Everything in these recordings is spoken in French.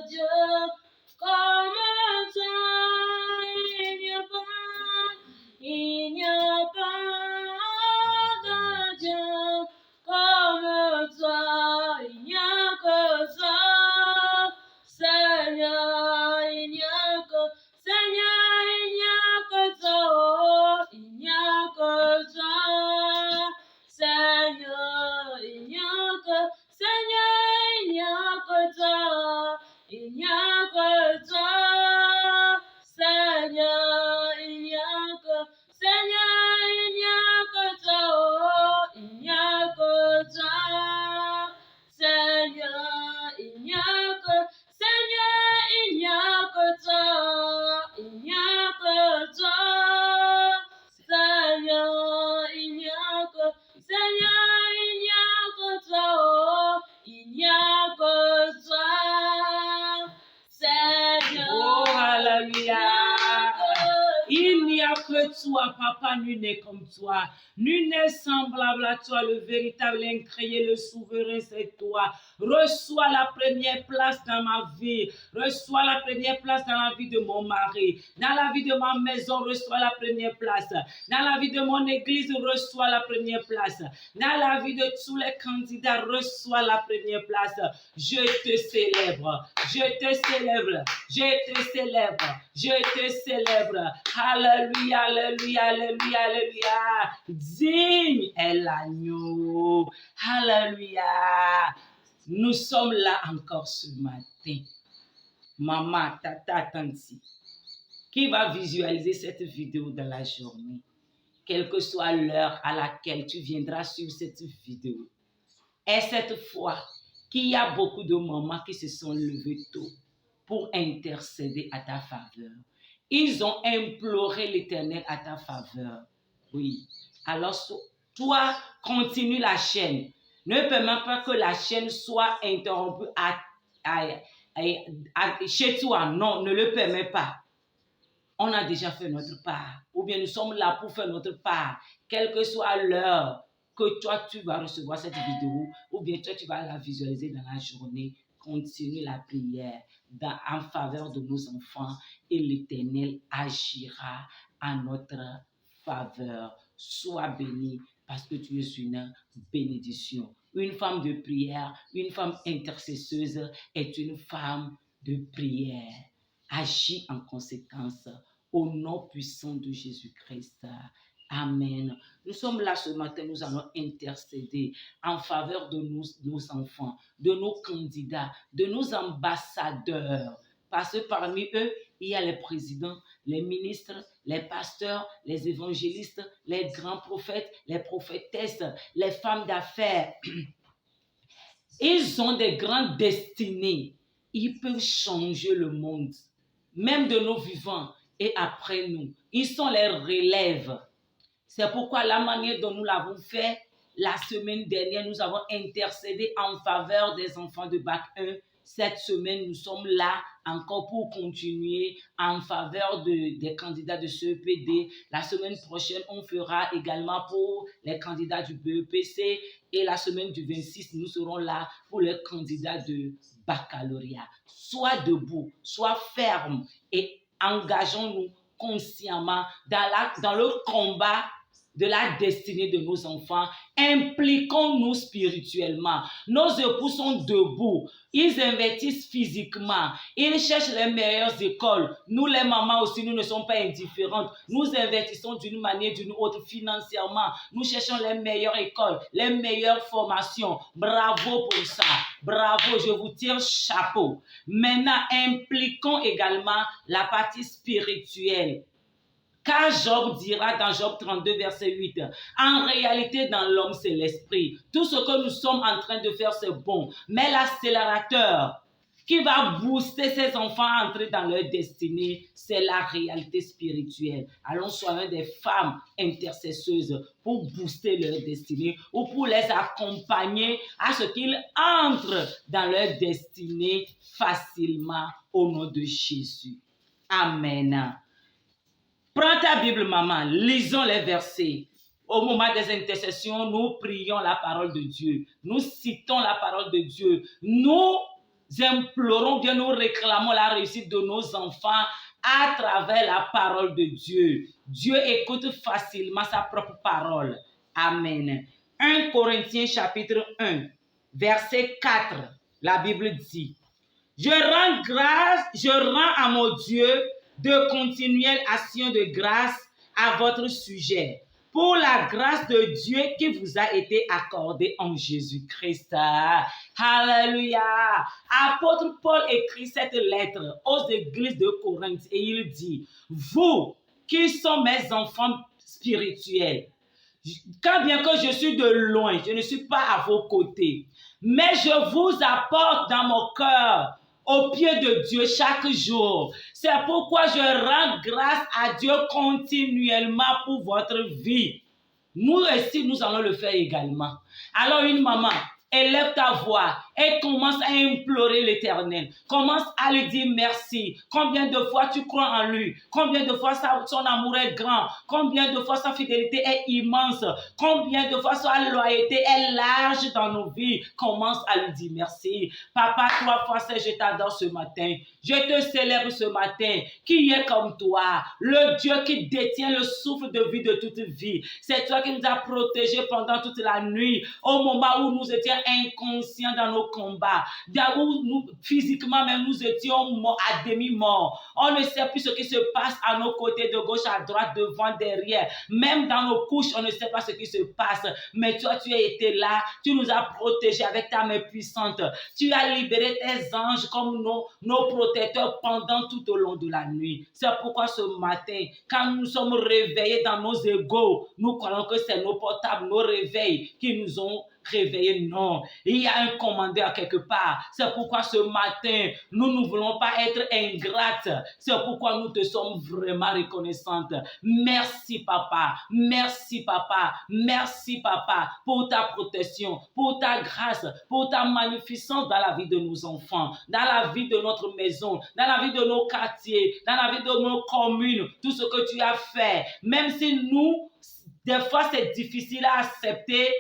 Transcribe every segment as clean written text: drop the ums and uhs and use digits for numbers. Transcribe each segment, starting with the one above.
de Dieu comme toi. Il n'y a pas de Dieu comme toi. Il n'y a que toi, Seigneur. Il n'y a que Seigneur, il n'y a que toi. Il n'y a que toi, Seigneur. Il n'y a que Seigneur, il n'y a que toi. Il n'y a que toi, Seigneur. Il n'y a que Seigneur, il n'y a que toi. Il n'y a que toi, Seigneur. Il n'y a que Seigneur, il n'y a que toi. Il n'y a que toi, Seigneur. Il n'y a que Seigneur, il n'y a que toi. Il n'y a que toi, Seigneur. Oh, alléluia. Il n'y a que toi, papa, nul n'est comme toi. Nul n'est semblable à toi, le véritable incréé, le souverain, c'est toi. Reçois la première place dans ma vie. Reçois la première place dans la vie de mon mari. Dans la vie de ma maison, reçois la première place. Dans la vie de mon église, reçois la première place. Dans la vie de tous les candidats, reçois la première place. Je te célèbre. Je te célèbre. Je te célèbre. Je te célèbre. Alléluia, alléluia, alléluia, alléluia. Digne est l'agneau. Alléluia. Nous sommes là encore ce matin. Maman, tata, tanti, qui va visualiser cette vidéo dans la journée, quelle que soit l'heure à laquelle tu viendras suivre cette vidéo. Et cette fois, qu'il y a beaucoup de mamans qui se sont levées tôt pour intercéder à ta faveur. Ils ont imploré l'Éternel à ta faveur. Oui. Alors, toi, continue la chaîne. Ne permets pas que la chaîne soit interrompue chez toi. Non, ne le permets pas. On a déjà fait notre part. Ou bien nous sommes là pour faire notre part. Quelle que soit l'heure que toi, tu vas recevoir cette vidéo, ou bien toi, tu vas la visualiser dans la journée. Continue la prière en faveur de nos enfants et l'Éternel agira à notre faveur. Sois béni parce que tu es une bénédiction. Une femme de prière, une femme intercesseuse est une femme de prière. Agis en conséquence au nom puissant de Jésus-Christ. Amen. Nous sommes là ce matin, nous allons intercéder en faveur de nos enfants, de nos candidats, de nos ambassadeurs. Parce que parmi eux, il y a les présidents, les ministres, les pasteurs, les évangélistes, les grands prophètes, les prophétesses, les femmes d'affaires. Ils ont des grandes destinées. Ils peuvent changer le monde, même de nos vivants et après nous. Ils sont les relèves. C'est pourquoi la manière dont nous l'avons fait, la semaine dernière, nous avons intercédé en faveur des enfants de Bac 1. Cette semaine, nous sommes là encore pour continuer en faveur des candidats de CEPD. La semaine prochaine, on fera également pour les candidats du BEPC. Et la semaine du 26, nous serons là pour les candidats de baccalauréat. Sois debout, sois ferme et engageons-nous consciemment dans le combat de la destinée de nos enfants. Impliquons-nous spirituellement. Nos époux sont debout. Ils investissent physiquement. Ils cherchent les meilleures écoles. Nous, les mamans aussi, nous ne sommes pas indifférentes. Nous investissons d'une manière ou d'une autre financièrement. Nous cherchons les meilleures écoles, les meilleures formations. Bravo pour ça. Bravo, je vous tire chapeau. Maintenant, impliquons également la partie spirituelle. Car Job dira dans Job 32, verset 8, en réalité, dans l'homme, c'est l'esprit. Tout ce que nous sommes en train de faire, c'est bon. Mais l'accélérateur qui va booster ces enfants à entrer dans leur destinée, c'est la réalité spirituelle. Allons soyons des femmes intercesseuses pour booster leur destinée ou pour les accompagner à ce qu'ils entrent dans leur destinée facilement au nom de Jésus. Amen. Prends ta Bible, maman, lisons les versets. Au moment des intercessions, nous prions la parole de Dieu. Nous citons la parole de Dieu. Nous implorons, bien nous réclamons la réussite de nos enfants à travers la parole de Dieu. Dieu écoute facilement sa propre parole. Amen. 1 Corinthiens chapitre 1, verset 4, la Bible dit: je rends à mon Dieu de continuelles actions de grâce à votre sujet, pour la grâce de Dieu qui vous a été accordée en Jésus-Christ. Alléluia. Apôtre Paul écrit cette lettre aux églises de Corinthe et il dit: vous qui sont mes enfants spirituels, quand bien que je suis de loin, je ne suis pas à vos côtés, mais je vous apporte dans mon cœur au pied de Dieu chaque jour. C'est pourquoi je rends grâce à Dieu continuellement pour votre vie. Nous aussi, nous allons le faire également. Alors une maman, élève ta voix et commence à implorer l'Éternel. Commence à lui dire merci. Combien de fois tu crois en lui? Combien de fois son amour est grand? Combien de fois sa fidélité est immense? Combien de fois sa loyauté est large dans nos vies? Commence à lui dire merci. Papa, 3 fois je t'adore ce matin. Je te célèbre ce matin. Qui est comme toi? Le Dieu qui détient le souffle de vie de toute vie. C'est toi qui nous as protégés pendant toute la nuit, au moment où nous étions inconscients dans nos combats, où nous, physiquement même nous étions morts, à demi-morts. On ne sait plus ce qui se passe à nos côtés, de gauche à droite, devant, derrière. Même dans nos couches, on ne sait pas ce qui se passe. Mais toi, tu as été là, tu nous as protégés avec ta main puissante. Tu as libéré tes anges comme nos protecteurs pendant tout au long de la nuit. C'est pourquoi ce matin, quand nous sommes réveillés dans nos égos, nous croyons que c'est nos portables, nos réveils qui nous ont réveillés. Non, il y a un commandeur quelque part. C'est pourquoi ce matin, nous ne voulons pas être ingrates. C'est pourquoi nous te sommes vraiment reconnaissantes. Merci papa, merci papa, merci papa pour ta protection, pour ta grâce, pour ta magnificence dans la vie de nos enfants, dans la vie de notre maison, dans la vie de nos quartiers, dans la vie de nos communes, tout ce que tu as fait. Même si nous, des fois c'est difficile à accepter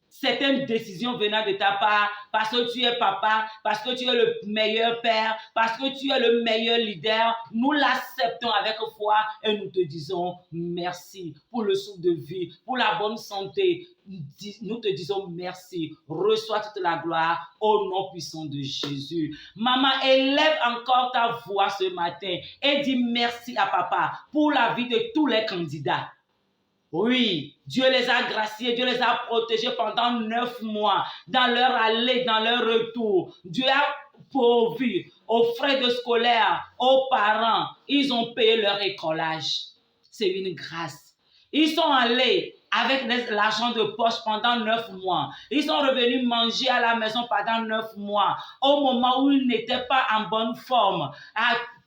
certaines décisions venant de ta part, parce que tu es papa, parce que tu es le meilleur père, parce que tu es le meilleur leader, nous l'acceptons avec foi et nous te disons merci pour le souffle de vie, pour la bonne santé. Nous te disons merci. Reçois toute la gloire au nom puissant de Jésus. Maman, élève encore ta voix ce matin et dis merci à papa pour la vie de tous les candidats. Oui, Dieu les a graciés, Dieu les a protégés pendant 9 mois, dans leur aller, dans leur retour. Dieu a pourvu aux frais de scolaire, aux parents. Ils ont payé leur écolage. C'est une grâce. Ils sont allés avec l'argent de poche pendant 9 mois. Ils sont revenus manger à la maison pendant 9 mois, au moment où ils n'étaient pas en bonne forme.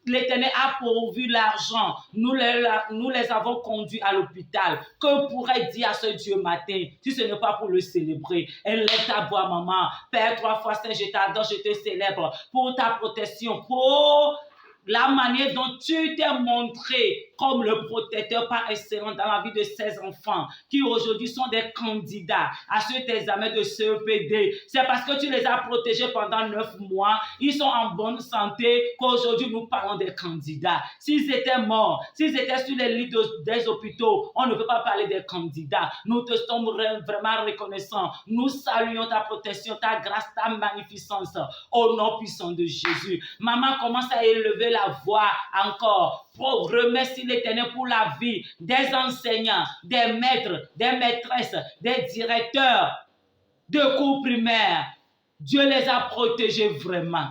L'Éternel a pourvu l'argent. Nous les avons conduits à l'hôpital. Que pourrait dire à ce Dieu matin si ce n'est pas pour le célébrer? Élève ta voix, maman. Père, 3 fois Saint, je t'adore, je te célèbre pour ta protection, pour la manière dont tu t'es montré comme le protecteur par excellence dans la vie de ces enfants qui aujourd'hui sont des candidats à cet examen de CEPD. C'est parce que tu les as protégés pendant 9 mois, ils sont en bonne santé qu'aujourd'hui nous parlons des candidats. S'ils étaient morts, s'ils étaient sur les lits des hôpitaux, on ne peut pas parler des candidats. Nous te sommes vraiment reconnaissants. Nous saluons ta protection, ta grâce, ta magnificence au nom puissant de Jésus. Maman, commence à élever la voix encore pour remercier l'Éternel pour la vie des enseignants, des maîtres, des maîtresses, des directeurs de cours primaires. Dieu les a protégés vraiment.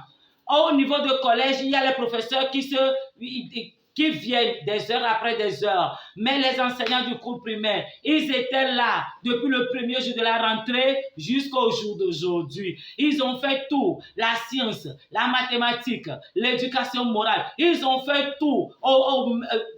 Au niveau de collège, il y a les professeurs qui viennent des heures après des heures. Mais les enseignants du cours primaire, ils étaient là depuis le premier jour de la rentrée jusqu'au jour d'aujourd'hui. Ils ont fait tout, la science, la mathématique, l'éducation morale. Ils ont fait tout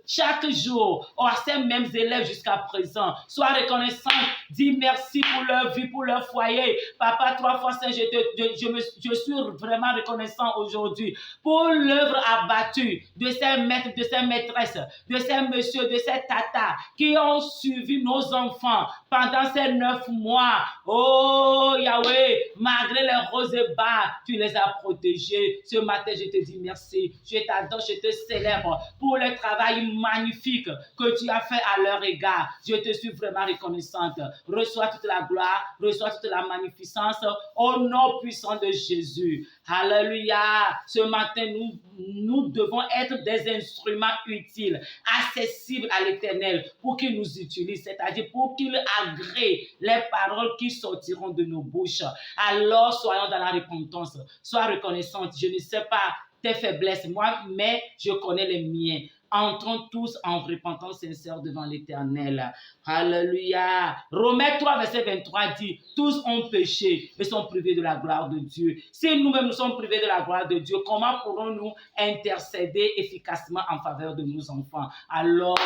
chaque jour à ces mêmes élèves jusqu'à présent. Sois reconnaissant, dis merci pour leur vie, pour leur foyer. Papa, 3 fois Saint, je suis vraiment reconnaissant aujourd'hui pour l'œuvre abattue de ces maîtres, de ces maîtresses, de ces messieurs, de ces tatas qui ont suivi nos enfants pendant ces 9 mois. Oh Yahweh, malgré les roses et bas, tu les as protégés. Ce matin, je te dis merci. Je t'adore, je te célèbre pour le travail magnifique que tu as fait à leur égard. Je te suis vraiment reconnaissante. Reçois toute la gloire, reçois toute la magnificence au nom puissant de Jésus. Alléluia. Ce matin, nous devons être des instruments utiles, accessibles à l'Éternel pour qu'il nous utilise, c'est-à-dire pour qu'il agrée les paroles qui sortiront de nos bouches. Alors, soyons dans la repentance. Sois reconnaissante. Je ne sais pas tes faiblesses, moi, mais je connais les miens. Entrons tous en repentance sincère devant l'Éternel. Alléluia. Romains 3, verset 23 dit, tous ont péché et sont privés de la gloire de Dieu. Si nous-mêmes nous sommes privés de la gloire de Dieu, comment pourrons-nous intercéder efficacement en faveur de nos enfants? Alors,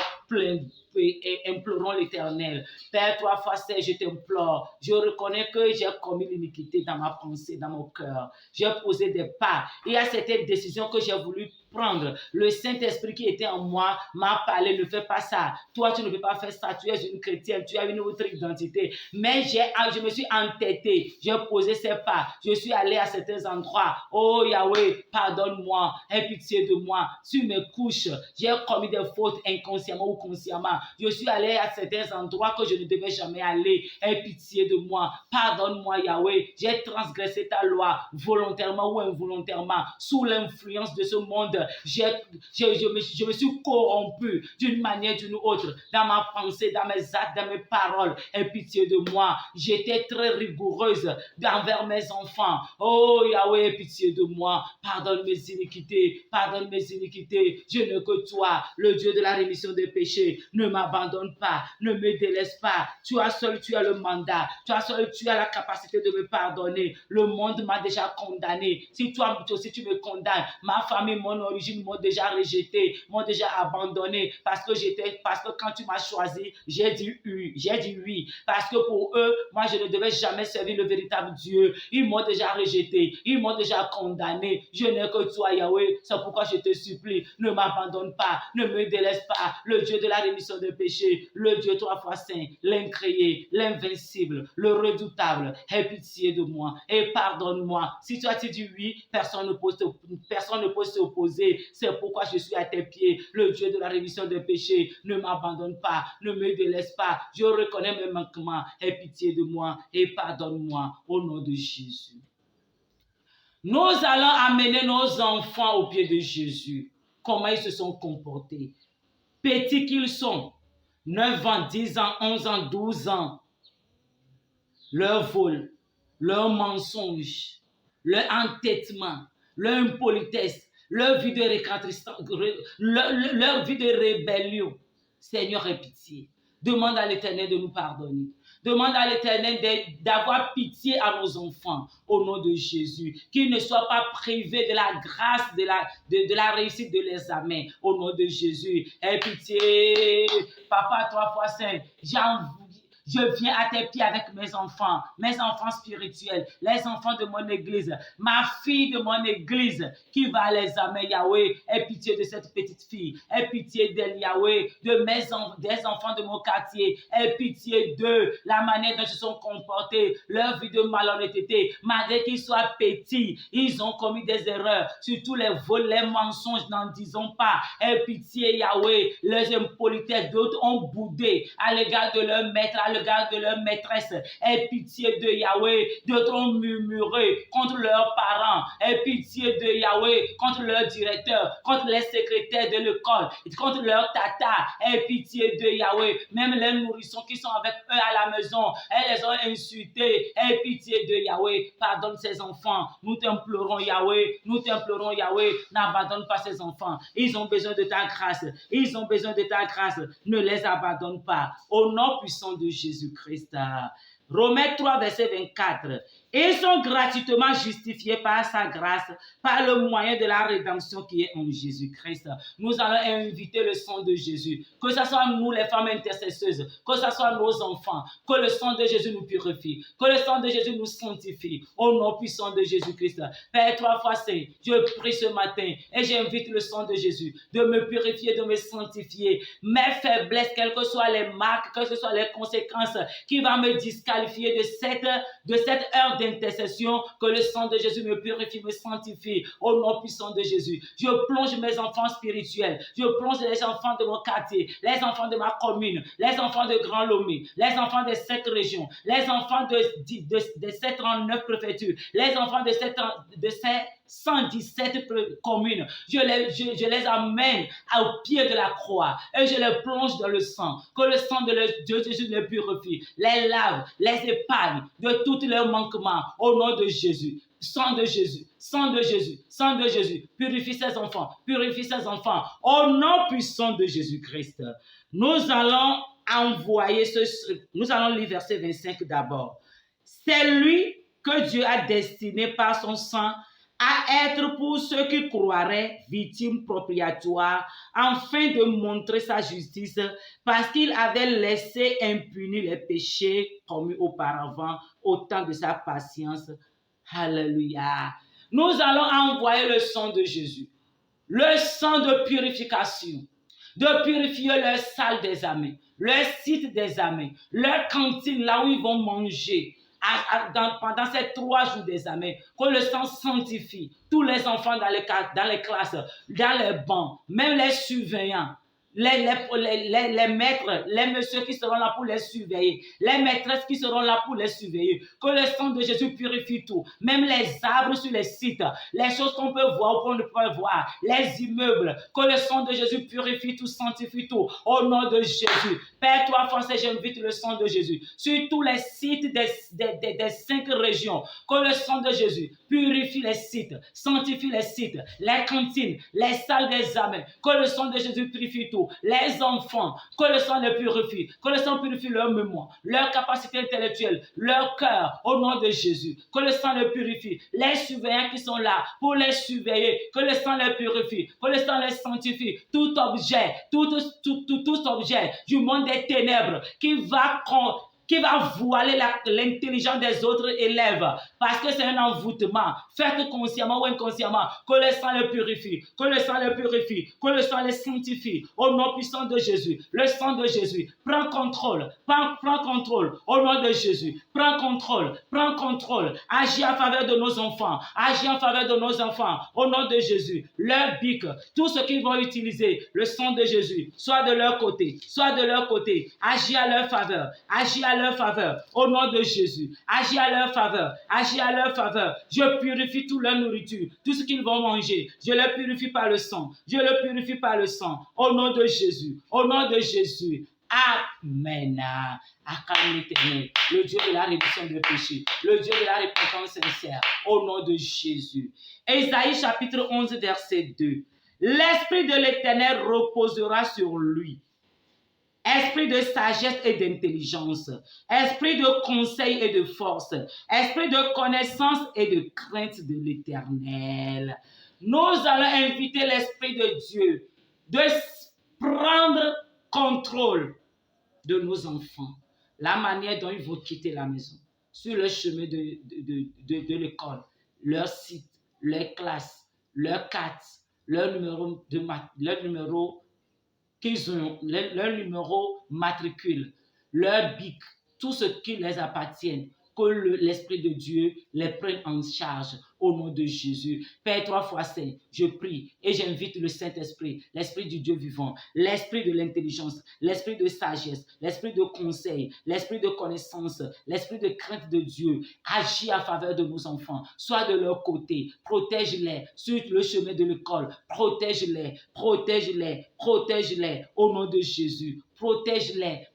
implorons l'Éternel. Père, 3 fois 7, je t'implore. Je reconnais que j'ai commis l'iniquité dans ma pensée, dans mon cœur. J'ai posé des pas. Il y a certaines décisions que j'ai voulu prendre. Le Saint-Esprit qui était en moi m'a parlé, ne fais pas ça. Toi, tu ne peux pas faire ça. Tu es une chrétienne, tu as une autre identité. Mais je me suis entêté. J'ai posé ces pas. Je suis allé à certains endroits. Oh Yahweh, pardonne-moi. Aie pitié de moi. Sur mes couches, j'ai commis des fautes inconsciemment ou consciemment. Je suis allé à certains endroits que je ne devais jamais aller. Aie pitié de moi. Pardonne-moi, Yahweh. J'ai transgressé ta loi, volontairement ou involontairement, sous l'influence de ce monde. Je me suis corrompu d'une manière ou d'une autre, dans ma pensée, dans mes actes, dans mes paroles. Aie pitié de moi. J'étais très rigoureuse envers mes enfants. Oh Yahweh, aie pitié de moi. Pardonne mes iniquités. Pardonne mes iniquités. Je ne que toi, le Dieu de la rémission des péchés. Ne m'abandonne pas. Ne me délaisse pas. Toi seul, tu as le mandat. Toi seul, tu as la capacité de me pardonner. Le monde m'a déjà condamné. Si toi aussi tu me condamnes, ma famille, mon origine m'ont déjà rejeté, m'ont déjà abandonné parce que quand tu m'as choisi, j'ai dit oui, parce que pour eux, moi je ne devais jamais servir le véritable Dieu. Ils m'ont déjà rejeté, ils m'ont déjà condamné. Je n'ai que toi, Yahweh. C'est pourquoi je te supplie, ne m'abandonne pas, ne me délaisse pas. Le Dieu de la rémission des péchés, le Dieu 3 fois saint, l'incréé, l'invincible, le redoutable. Aie pitié de moi et pardonne-moi. Si toi tu dis oui, personne ne peut s'opposer. C'est pourquoi je suis à tes pieds. Le Dieu de la rémission des péchés, ne m'abandonne pas, ne me délaisse pas. Je reconnais mes manquements. Aie pitié de moi et pardonne-moi au nom de Jésus. Nous allons amener nos enfants au pied de Jésus. Comment ils se sont comportés. Petits qu'ils sont, 9 ans, 10 ans, 11 ans, 12 ans. Leur vol, leur mensonge, leur entêtement, leur impolitesse, leur vie de leur vie de rébellion. Seigneur, aie pitié. Demande à l'Éternel de nous pardonner. Demande à l'Éternel d'avoir pitié à nos enfants au nom de Jésus. Qu'ils ne soient pas privés de la grâce, de la réussite de l'examen au nom de Jésus. Aie pitié. Papa, 3 fois saint, je viens à tes pieds avec mes enfants spirituels, les enfants de mon église, ma fille de mon église qui va à l'examen, Yahweh. Aie pitié de cette petite fille, aie pitié d'elle, Yahweh, des enfants de mon quartier, aie pitié d'eux, la manière dont ils se sont comportés, leur vie de malhonnêteté, malgré qu'ils soient petits, ils ont commis des erreurs, surtout les vols, les mensonges, n'en disons pas. Aie pitié, Yahweh, les impolitesses, d'autres ont boudé à l'égard de leur maître, à l'égard de leur maîtresse. Aie pitié de Yahweh. D'autres ont murmuré contre leurs parents. Aie pitié de Yahweh contre leur directeur, contre les secrétaires de l'école, contre leur tata. Aie pitié de Yahweh. Même les nourrissons qui sont avec eux à la maison, elles les ont insultés. Aie pitié de Yahweh. Pardonne ces enfants. Nous t'implorons, Yahweh. Nous t'implorons, Yahweh. N'abandonne pas ces enfants. Ils ont besoin de ta grâce. Ils ont besoin de ta grâce. Ne les abandonne pas. Au nom puissant de Jésus-Christ. Romains 3, verset 24. Ils sont gratuitement justifiés par sa grâce, par le moyen de la rédemption qui est en Jésus-Christ. Nous allons inviter le sang de Jésus, que ce soit nous les femmes intercesseuses, que ce soit nos enfants, que le sang de Jésus nous purifie, que le sang de Jésus nous sanctifie, au nom puissant de Jésus-Christ. Père 3 fois saint, je prie ce matin et j'invite le sang de Jésus de me purifier, de me sanctifier. Mes faiblesses, quelles que soient les marques, quelles que soient les conséquences qui vont me disqualifier de cette heure d'intercession, que le sang de Jésus me purifie, me sanctifie, au nom puissant de Jésus. Je plonge mes enfants spirituels, je plonge les enfants de mon quartier, les enfants de ma commune, les enfants de Grand Lomé, les enfants de 5 régions, les enfants de 739 préfectures, les enfants de ces 117 communes. Je les amène au pied de la croix et je les plonge dans le sang. Que le sang de Jésus les purifie, les lave, les épargne de tous leurs manquements au nom de Jésus. Sang de Jésus, sang de Jésus, sang de Jésus, purifie ses enfants au nom puissant de Jésus-Christ. Nous allons lire verset 25 d'abord. C'est lui que Dieu a destiné par son sang à être pour ceux qui croiraient victimes propitiatoires, afin de montrer sa justice, parce qu'il avait laissé impunis les péchés commis auparavant au temps de sa patience. Alléluia. Nous allons envoyer le sang de Jésus, le sang de purification, de purifier leur salle des âmes, leur site des âmes, leur cantine, là où ils vont manger. Pendant ces 3 jours des âmes, que le sang sanctifie tous les enfants dans les classes, dans les bancs, même les surveillants, les maîtres, les messieurs qui seront là pour les surveiller, les maîtresses qui seront là pour les surveiller. Que le sang de Jésus purifie tout, même les arbres sur les sites, les choses qu'on peut voir ou qu'on ne peut voir, les immeubles. Que le sang de Jésus purifie tout, sanctifie tout, au nom de Jésus. Père, toi, Français, j'invite le sang de Jésus sur tous les sites des 5 régions. Que le sang de Jésus purifie les sites, sanctifie les sites, les cantines, les salles des âmes. Que le sang de Jésus purifie tout. Les enfants, que le sang les purifie, que le sang purifie leur mémoire, leur capacité intellectuelle, leur cœur, au nom de Jésus. Que le sang les purifie. Les surveillants qui sont là pour les surveiller, que le sang les purifie, que le sang les sanctifie. Tout objet du monde des ténèbres qui va voiler l'intelligence des autres élèves, parce que c'est un envoûtement, fait consciemment ou inconsciemment, que le sang les purifie, que le sang les purifie, que le sang les sanctifie, au nom puissant de Jésus. Le sang de Jésus, prends contrôle, au nom de Jésus, prends contrôle, agis en faveur de nos enfants, au nom de Jésus. Leur bic, tout ce qu'ils vont utiliser, le sang de Jésus, soit de leur côté, agis à leur faveur, au nom de Jésus. Agis à leur faveur. Je purifie toute leur nourriture, tout ce qu'ils vont manger. Je le purifie par le sang. Au nom de Jésus. Amen. Acclame l'Éternel, le Dieu de la rémission de péché, le Dieu de la repentance sincère, au nom de Jésus. Ésaïe chapitre 11, verset 2. L'Esprit de l'Éternel reposera sur lui. Esprit de sagesse et d'intelligence, esprit de conseil et de force, esprit de connaissance et de crainte de l'Éternel. Nous allons inviter l'Esprit de Dieu de prendre contrôle de nos enfants, la manière dont ils vont quitter la maison, sur le chemin de l'école, leur site, leur classe, leur carte, leur numéro qu'ils ont, leur numéro matricule, leur bic, tout ce qui les appartient, que l'Esprit de Dieu les prenne en charge au nom de Jésus. Père 3 fois saint, je prie et j'invite le Saint-Esprit, l'Esprit du Dieu vivant, l'Esprit de l'intelligence, l'Esprit de sagesse, l'Esprit de conseil, l'Esprit de connaissance, l'Esprit de crainte de Dieu, agis en faveur de nos enfants, sois de leur côté, protège-les sur le chemin de l'école, protège-les, au nom de Jésus. Protège-les,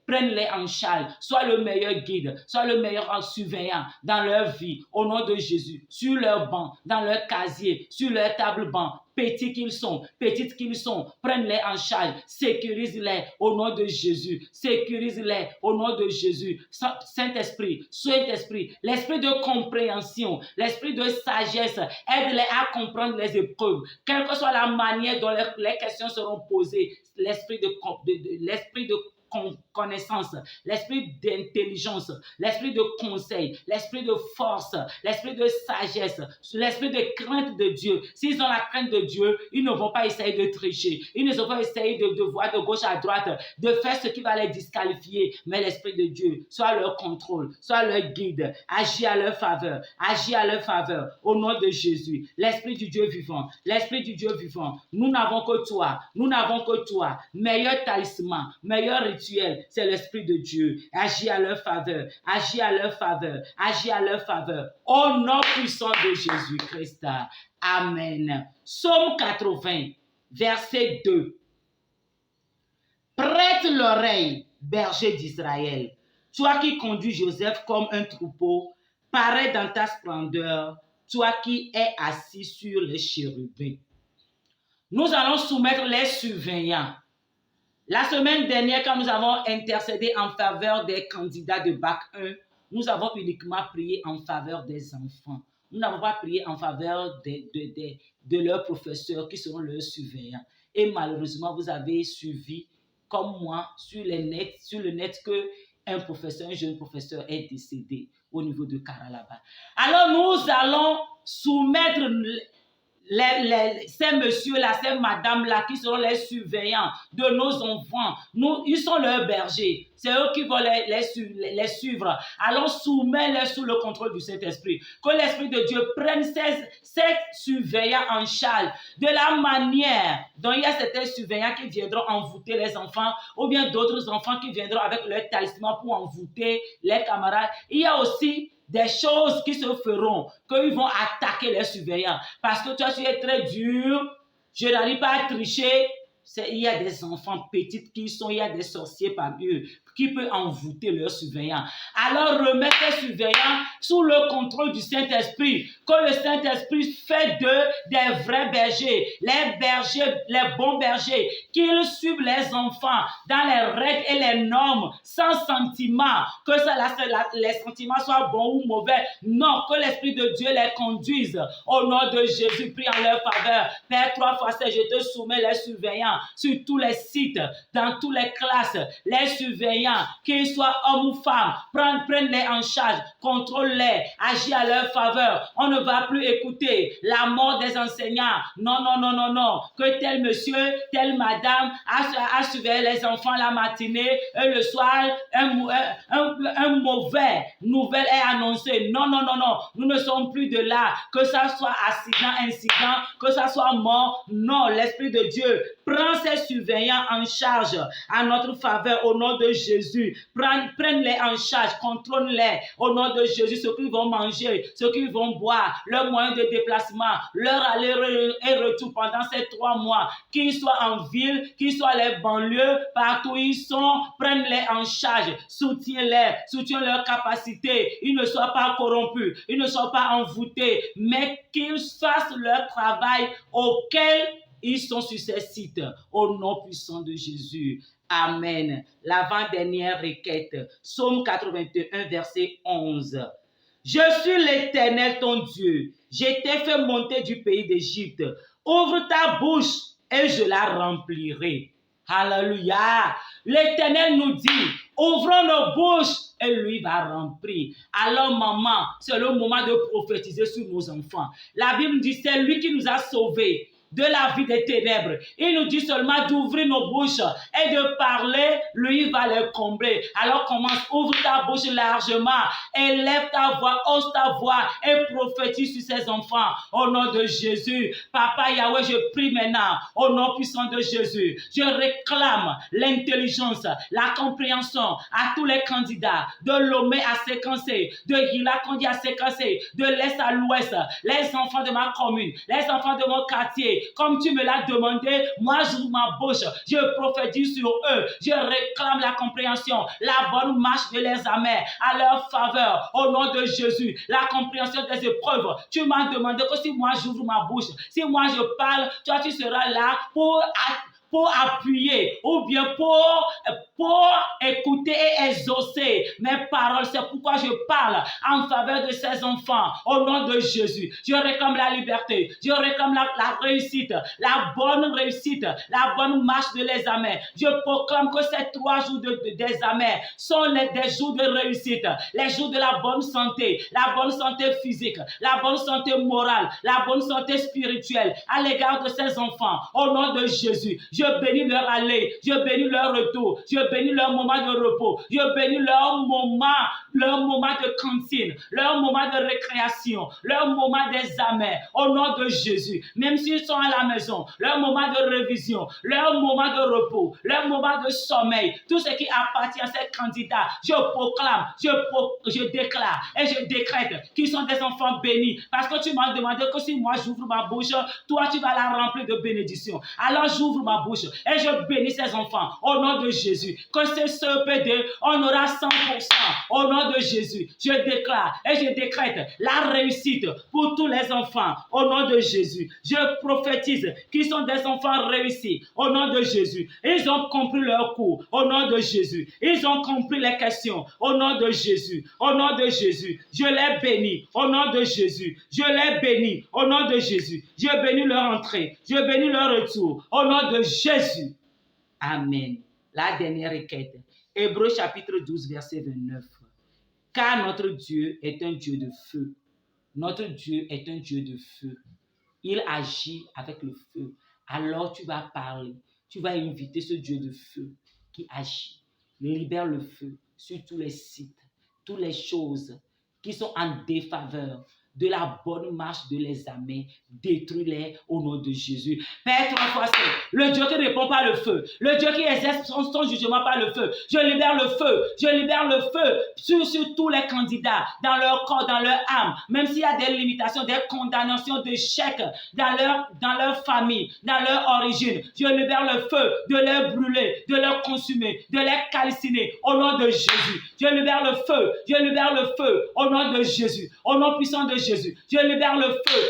prenne-les en charge, sois le meilleur guide, sois le meilleur surveillant dans leur vie, au nom de Jésus. Jésus, sur leur banc, dans leur casier, sur leur table-banc, petits qu'ils sont, petites qu'ils sont, prenne-les en charge, sécurise-les au nom de Jésus, sécurise-les au nom de Jésus. Saint-Esprit, Saint-Esprit, l'esprit de compréhension, l'esprit de sagesse, aide-les à comprendre les épreuves, quelle que soit la manière dont les questions seront posées, l'esprit de connaissance, l'esprit d'intelligence, l'esprit de conseil, l'esprit de force, l'esprit de sagesse, l'esprit de crainte de Dieu. S'ils ont la crainte de Dieu, ils ne vont pas essayer de tricher, ils ne vont pas essayer de voir de gauche à droite, de faire ce qui va les disqualifier, mais l'esprit de Dieu soit leur contrôle, soit leur guide, agit à leur faveur, au nom de Jésus. L'esprit du Dieu vivant, l'esprit du Dieu vivant, nous n'avons que toi, meilleur talisman, meilleur rituel, c'est l'Esprit de Dieu. Agis à leur faveur, au nom puissant de Jésus-Christ. Amen. Psaume 80, verset 2. Prête l'oreille, berger d'Israël. Toi qui conduis Joseph comme un troupeau, parais dans ta splendeur, toi qui es assis sur les chérubins. Nous allons soumettre les surveillants. La semaine dernière, quand nous avons intercédé en faveur des candidats de Bac 1, nous avons uniquement prié en faveur des enfants. Nous n'avons pas prié en faveur de leurs professeurs qui seront leurs surveillants. Et malheureusement, vous avez suivi, comme moi, sur le net qu'un jeune professeur est décédé au niveau de Karalaba. Alors nous allons soumettre ces messieurs-là, ces madames-là qui seront les surveillants de nos enfants. Ils sont leurs bergers. C'est eux qui vont les suivre. Alors soumettez-les sous le contrôle du Saint-Esprit. Que l'Esprit de Dieu prenne ces surveillants en charge de la manière dont il y a certains surveillants qui viendront envoûter les enfants ou bien d'autres enfants qui viendront avec leur talisman pour envoûter les camarades. Il y a aussi des choses qui se feront, qu'ils vont attaquer les surveillants. Parce que toi, tu es très dur, je n'arrive pas à tricher. Il y a des enfants petites il y a des sorciers parmi eux qui peuvent envoûter leurs surveillants. Alors remettez les surveillants sous le contrôle du Saint-Esprit, que le Saint-Esprit fait d'eux des vrais bergers, les bons bergers, qu'ils suivent les enfants dans les règles et les normes, sans sentiment, que les sentiments soient bons ou mauvais. Non, que l'Esprit de Dieu les conduise. Au nom de Jésus, prie en leur faveur. Père, 3 fois 7, je te soumets les surveillants sur tous les sites, dans toutes les classes, les surveillants, qu'ils soient hommes ou femmes, prenne-les en charge, contrôle-les, agis à leur faveur. On ne va plus écouter la mort des enseignants. Non. Que tel monsieur, telle madame a surveillé les enfants la matinée et le soir, un mauvais nouvelle est annoncé. Non. Nous ne sommes plus de là. Que ça soit incident, que ça soit mort. Non, l'Esprit de Dieu prend ces surveillants en charge à notre faveur au nom de Jésus. Prenne-les en charge, contrôle-les au nom de Jésus, ce qu'ils vont manger, ce qu'ils vont boire, leurs moyens de déplacement, leur aller et retour pendant ces 3 mois, qu'ils soient en ville, qu'ils soient les banlieues, partout où ils sont, prenne-les en charge, soutiens leur capacité, ils ne soient pas corrompus, ils ne soient pas envoûtés, mais qu'ils fassent leur travail auquel ils sont sur ces sites, au nom puissant de Jésus. Amen. L'avant-dernière requête, Psaume 81, verset 11. Je suis l'Éternel, ton Dieu. Je t'ai fait monter du pays d'Égypte. Ouvre ta bouche et je la remplirai. Alléluia. L'Éternel nous dit, ouvrons nos bouches et lui va remplir. Alors maman, c'est le moment de prophétiser sur nos enfants. La Bible dit, c'est lui qui nous a sauvés de la vie des ténèbres. Il nous dit seulement d'ouvrir nos bouches et de parler, lui va les combler. Alors commence, ouvre ta bouche largement, élève ta voix, hausse ta voix et prophétise sur ces enfants au nom de Jésus. Papa Yahweh, je prie maintenant au nom puissant de Jésus. Je réclame l'intelligence, la compréhension à tous les candidats de Lomé à séquencer, de Hirakondi à séquencer, de l'Est à l'Ouest, les enfants de ma commune, les enfants de mon quartier, liberté. Comme tu me l'as demandé, moi j'ouvre ma bouche, je prophétise sur eux, je réclame la compréhension, la bonne marche de l'examen à leur faveur, au nom de Jésus, la compréhension des épreuves. Tu m'as demandé que si moi j'ouvre ma bouche, si moi je parle, toi tu seras là pour appuyer ou bien pour écouter et exaucer mes paroles. C'est pourquoi je parle en faveur de ces enfants au nom de Jésus. Je réclame la liberté, je réclame la réussite, la bonne réussite, la bonne marche de l'examen. Je proclame que ces 3 jours d'examen sont des jours de réussite, les jours de la bonne santé physique, la bonne santé morale, la bonne santé spirituelle à l'égard de ces enfants au nom de Jésus. Je bénis leur aller, je bénis leur retour, je bénis leur moment de repos, je bénis leur moment de cantine, leur moment de récréation, leur moment d'examen au nom de Jésus. Même s'ils sont à la maison, leur moment de révision, leur moment de repos, leur moment de sommeil, tout ce qui appartient à ces candidats, je proclame, je déclare et je décrète qu'ils sont des enfants bénis parce que tu m'as demandé que si moi j'ouvre ma bouche, toi tu vas la remplir de bénédictions. Alors j'ouvre ma bouche et je bénis ces enfants au nom de Jésus. Que ce CEPD, on aura 100% au nom de Jésus. Je déclare et je décrète la réussite pour tous les enfants au nom de Jésus. Je prophétise qu'ils sont des enfants réussis au nom de Jésus. Ils ont compris leur cours au nom de Jésus. Ils ont compris les questions au nom de Jésus. Au nom de Jésus, je les bénis au nom de Jésus. Je les bénis au nom de Jésus. Je bénis leur entrée. Je bénis leur retour au nom de Jésus. Amen. La dernière requête. Hébreux chapitre 12, verset 29. Car notre Dieu est un Dieu de feu. Notre Dieu est un Dieu de feu. Il agit avec le feu. Alors tu vas parler. Tu vas inviter ce Dieu de feu qui agit. Libère le feu sur tous les sites, toutes les choses qui sont en défaveur de la bonne marche de l'examen, détruis-les au nom de Jésus. Père, 3 fois c'est le Dieu qui répond par le feu, le Dieu qui exerce son jugement par le feu. Je libère le feu sur tous les candidats, dans leur corps, dans leur âme, même s'il y a des limitations, des condamnations, des chèques dans leur famille, dans leur origine. Je libère le feu de les brûler, de les consumer, de les calciner au nom de Jésus. Je libère le feu au nom de Jésus, au nom puissant de Jésus. Je libère le feu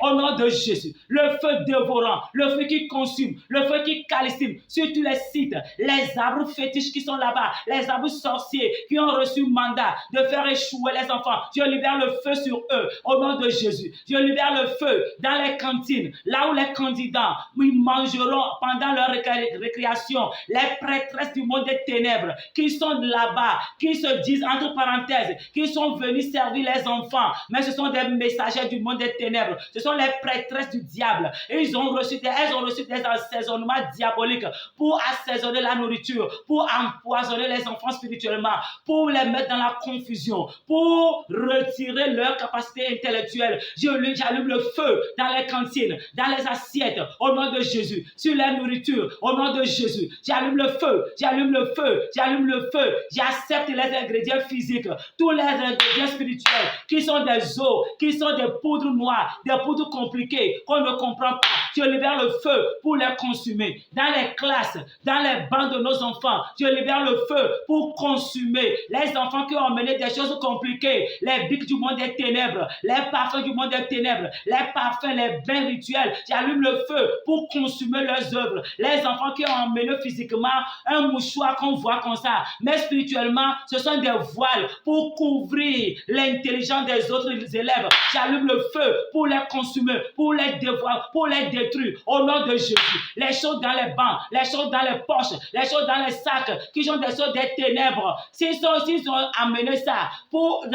au nom de Jésus. Le feu dévorant, le feu qui consume, le feu qui calcine sur tous les sites, les arbres fétiches qui sont là-bas, les arbres sorciers qui ont reçu mandat de faire échouer les enfants. Je libère le feu sur eux au nom de Jésus. Je libère le feu dans les cantines, là où les candidats ils mangeront pendant leur récréation. Les prêtresses du monde des ténèbres qui sont là-bas, qui se disent entre parenthèses, qui sont venus servir les enfants, mais ce sont des messagers du monde des ténèbres. Ce sont les prêtresses du diable. Et elles ont reçu des assaisonnements diaboliques pour assaisonner la nourriture, pour empoisonner les enfants spirituellement, pour les mettre dans la confusion, pour retirer leur capacité intellectuelle. J'allume le feu dans les cantines, dans les assiettes, au nom de Jésus, sur la nourriture, au nom de Jésus. J'allume le feu. J'accepte les ingrédients physiques, tous les ingrédients spirituels qui sont des eaux, qui sont des poudres noires, des poudres compliquées qu'on ne comprend pas. Je libère le feu pour les consumer. Dans les classes, dans les bancs de nos enfants, je libère le feu pour consumer les enfants qui ont mené des choses compliquées, les bics du monde des ténèbres, les parfums du monde des ténèbres, les parfums, les bains rituels. J'allume le feu pour consumer leurs œuvres. Les enfants qui ont emmené physiquement un mouchoir qu'on voit comme ça, mais spirituellement, ce sont des voiles pour couvrir l'intelligence des autres élèves. J'allume le feu pour les consumer, pour les dévoiler, pour les détruire au nom de Jésus. Les choses dans les bancs, les choses dans les poches, les choses dans les sacs qui sont des choses des ténèbres. S'ils ont amené ça pour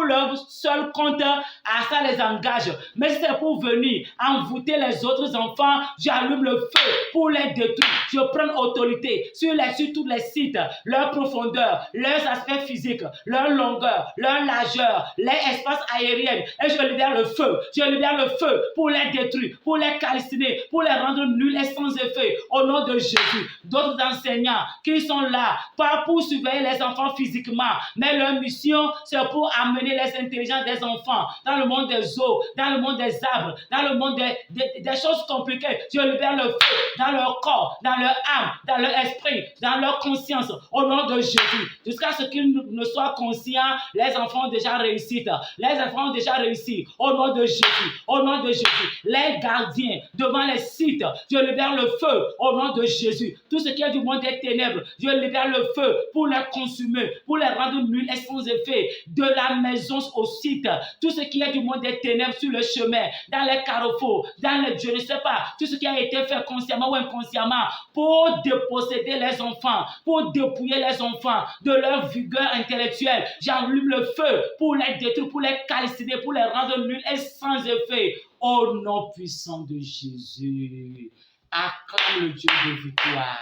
leur seul compte, à ça les engage. Mais c'est pour venir envoûter les autres enfants, j'allume le feu pour les détruire. Je prends autorité sur tous les sites, leur profondeur, leurs aspects physiques, leur longueur, leur largeur, les espaces aériens. Et je libère le feu. Je libère le feu pour les détruire, pour les calciner, pour les rendre nuls et sans effet. Au nom de Jésus. D'autres enseignants qui sont là, pas pour surveiller les enfants physiquement, mais leur mission, c'est pour amener amener les intelligences des enfants dans le monde des eaux, dans le monde des arbres, dans le monde des choses compliquées. Je libère le feu dans leur corps, dans leur âme, dans leur esprit, dans leur conscience, au nom de Jésus. Jusqu'à ce qu'ils ne soient conscients, les enfants ont déjà réussi. Les enfants ont déjà réussi. Au nom de Jésus, au nom de Jésus. Les gardiens devant les sites, je libère le feu au nom de Jésus. Tout ce qui est du monde des ténèbres, je libère le feu pour les consumer, pour les rendre nuls et sans effet. De la maison au site, tout ce qui est du monde des ténèbres sur le chemin, dans les carrefours, dans les, je ne sais pas, tout ce qui a été fait consciemment ou inconsciemment pour déposséder les enfants, pour dépouiller les enfants de leur vigueur intellectuelle. J'allume le feu pour les détruire, pour les calciner, pour les rendre nuls et sans effet. Au nom puissant de Jésus, acclame le Dieu de victoire.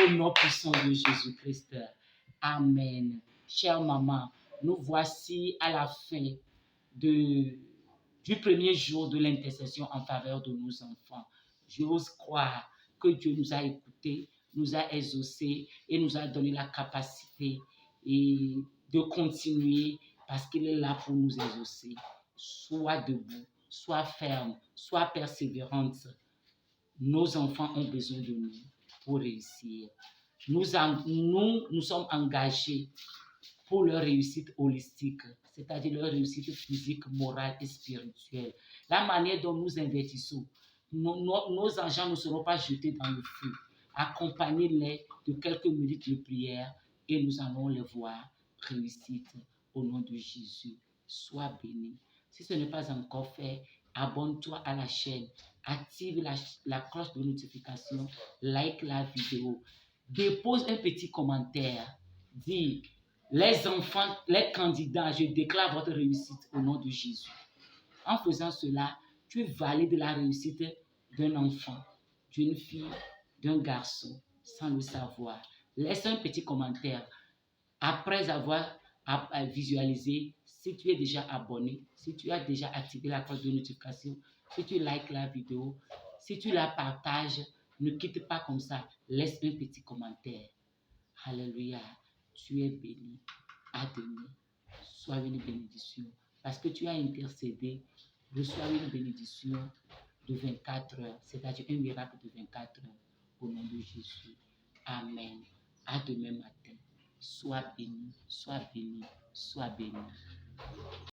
Au nom puissant de Jésus-Christ. Amen. Chère maman, nous voici à la fin du premier jour de l'intercession en faveur de nos enfants. J'ose croire que Dieu nous a écoutés, nous a exaucés et nous a donné la capacité de continuer parce qu'il est là pour nous exaucer. Sois debout, sois ferme, sois persévérante. Nos enfants ont besoin de nous pour réussir. Nous sommes engagés pour leur réussite holistique, c'est-à-dire leur réussite physique, morale et spirituelle. La manière dont nous investissons, nos argent ne seront pas jetés dans le feu. Accompagnez-les de quelques minutes de prière et nous allons les voir réussite au nom de Jésus. Sois béni. Si ce n'est pas encore fait, abonne-toi à la chaîne, active la cloche de notification, like la vidéo, dépose un petit commentaire, dis les enfants, les candidats, je déclare votre réussite au nom de Jésus. En faisant cela, tu valides la réussite d'un enfant, d'une fille, d'un garçon, sans le savoir. Laisse un petit commentaire. Après avoir visualisé, si tu es déjà abonné, si tu as déjà activé la cloche de notification, si tu likes la vidéo, si tu la partages, ne quitte pas comme ça. Laisse un petit commentaire. Alléluia. Tu es béni. À demain. Sois une bénédiction. Parce que tu as intercédé, reçois une bénédiction de 24 heures, c'est-à-dire un miracle de 24 heures. Au nom de Jésus. Amen. À demain matin. Sois béni, sois béni, sois béni.